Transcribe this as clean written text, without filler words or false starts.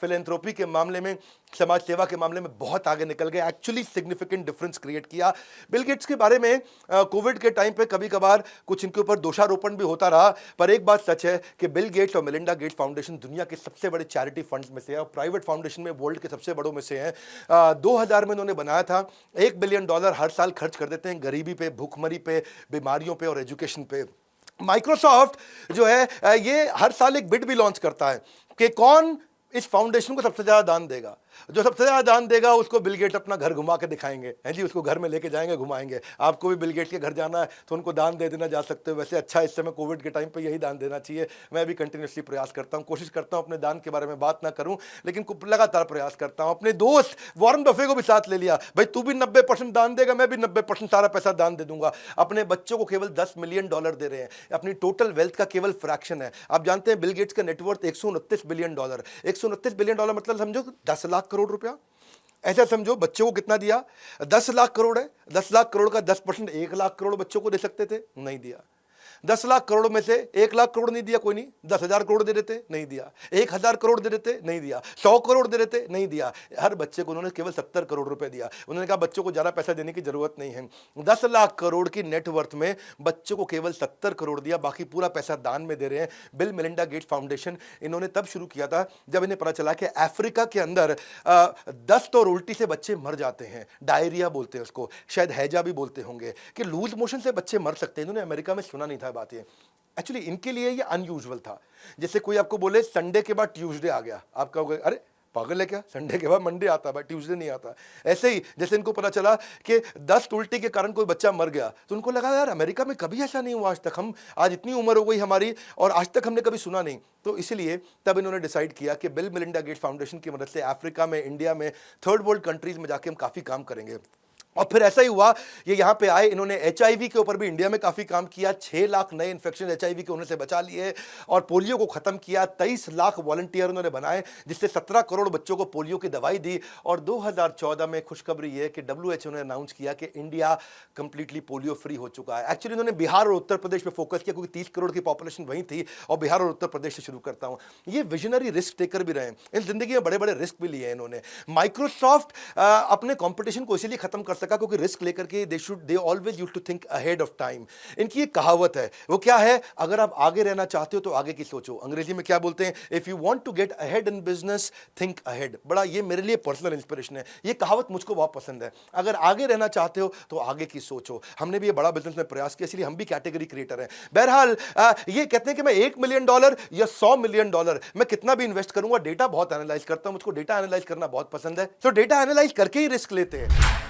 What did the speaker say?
Philanthropy के मामले में, समाज सेवा के मामले में बहुत आगे निकल गए, एक्चुअली सिग्निफिकेंट डिफरेंस क्रिएट किया। बिल गेट्स के बारे में कोविड के टाइम पे कभी कभार कुछ इनके ऊपर दोषारोपण भी होता रहा, पर एक बात सच है कि बिल गेट्स और मेलिंडा गेट्स फाउंडेशन दुनिया के सबसे बड़े चैरिटी फंड्स में से है और प्राइवेट फाउंडेशन में वर्ल्ड के सबसे बड़ों में से हैं। 2000 में इन्होंने बनाया था, $1 बिलियन हर साल खर्च कर देते हैं गरीबी पे, भूखमरी पे, बीमारियों पे और एजुकेशन पे। माइक्रोसॉफ्ट जो है ये हर साल एक बिड भी लॉन्च करता है कि कौन इस फाउंडेशन को सबसे ज्यादा दान देगा। जो सबसे ज्यादा दान देगा उसको बिल गेट्स अपना घर घुमा के दिखाएंगे, हैं जी, उसको घर में लेके जाएंगे, घुमाएंगे। आपको भी बिल गेट्स के घर जाना है तो उनको दान दे देना जा सकते हो। वैसे अच्छा, इस समय कोविड के टाइम पे यही दान देना चाहिए। मैं भी कंटिन्यूसली प्रयास करता हूँ, कोशिश करता हूँ अपने दान के बारे में बात ना करूँ, लेकिन लगातार प्रयास करता हूँ। अपने दोस्त वॉरेन बफे को भी साथ ले लिया, भाई तू भी 90% दान देगा, मैं भी 90% सारा पैसा दान दे दूंगा। अपने बच्चों को केवल $10 मिलियन दे रहे हैं, अपनी टोटल वेल्थ का केवल फ्रैक्शन है। आप जानते हैं बिल गेट्स का नेटवर्थ $129 बिलियन। $129 बिलियन मतलब समझो 10 लाख करोड़ रुपया। ऐसा समझो बच्चों को कितना दिया, 10 लाख करोड़ है, 10 लाख करोड़ का 10% 1 लाख करोड़ बच्चों को दे सकते थे, नहीं दिया। 10 लाख करोड़ में से 1 लाख करोड़ नहीं दिया, कोई नहीं। 10,000 करोड़ दे देते, नहीं दिया। 1,000 करोड़ दे देते, नहीं दिया। 100 करोड़ दे देते, नहीं दिया। हर बच्चे को उन्होंने केवल 70 करोड़ रुपए दिया। उन्होंने कहा बच्चों को ज़्यादा पैसा देने की जरूरत नहीं है। 10 लाख करोड़ की नेटवर्थ में बच्चों को केवल 70 करोड़ दिया, बाकी पूरा पैसा दान में दे रहे हैं। बिल मेलिंडा गेट्स फाउंडेशन इन्होंने तब शुरू किया था जब इन्हें पता चला कि अफ्रीका के अंदर दस्त और उल्टी से बच्चे मर जाते हैं। डायरिया बोलते हैं उसको, शायद हैजा भी बोलते होंगे, कि लूज मोशन से बच्चे मर सकते हैं। इन्होंने अमेरिका में सुना नहीं था बात ये। एक्चुअली इनके लिए ये अनयूजुअल था। जैसे कोई आपको बोले संडे के बाद ट्यूसडे आ गया, आप कहोगे अरे पागल है क्या, संडे के बाद मंडे आता है, ट्यूसडे नहीं आता। ऐसे ही जैसे इनको पता चला कि दस्त उल्टी के कारण कोई बच्चा मर गया, तो उनको लगा यार अमेरिका में कभी ऐसा नहीं हुआ आज तक, हम आज इतनी उम्र हो गई हमारी और आज तक हमने कभी सुना नहीं। तो इसलिए तब इन्होंने डिसाइड किया कि बिल मेलिंडा गेट्स फाउंडेशन की मदद से अफ्रीका में, इंडिया में, थर्ड वर्ल्ड कंट्रीज में जाके हम काफ़ी काम करेंगे। और फिर ऐसा ही हुआ, ये यहाँ पे आए, इन्होंने HIV के ऊपर भी इंडिया में काफ़ी काम किया। 6 लाख नए इन्फेक्शन HIV के होने से बचा लिए और पोलियो को ख़त्म किया। 23 लाख वॉलंटियर उन्होंने बनाए, जिससे 17 करोड़ बच्चों को पोलियो की दवाई दी। और 2014 में खुशखबरी ये कि WHO ने अनाउंस किया कि इंडिया कंप्लीटली पोलियो फ्री हो चुका है। एक्चुअली इन्होंने बिहार और उत्तर प्रदेश पे फोकस किया, क्योंकि 30 करोड़ की पॉपुलेशन वहीं थी, और बिहार और उत्तर प्रदेश से शुरू करता हूँ। ये विजनरी रिस्क टेकर भी रहे हैं, इन जिंदगी में बड़े बड़े रिस्क भी लिए हैं इन्होंने। माइक्रोसॉफ्ट अपने कॉम्पिटिशन को इसीलिए खत्म कर सका क्योंकि रिस्क लेकर के they always used to think ahead of time. इनकी एक कहावत है, वो क्या है, अगर आप आगे रहना चाहते हो तो आगे की सोचो। अंग्रेजी में क्या बोलते हैं, if you want to get ahead in business think ahead. बड़ा ये मेरे लिए पर्सनल इंस्पिरेशन है, ये कहावत मुझको बहुत पसंद है। अगर आगे रहना चाहते हो तो आगे की सोचो। हमने भी ये बड़ा बिजनेस में प्रयास किया, इसलिए हम भी कैटेगरी क्रिएटर हैं। बहरहाल ये कहते हैं कि मैं $1 मिलियन या $100 मिलियन मैं कितना भी इन्वेस्ट करूंगा, डेटा बहुत एनालाइज करता हूं, मुझको डेटा एनालाइज करना बहुत पसंद है, तो डेटा एनालाइज करके ही रिस्क लेते हैं।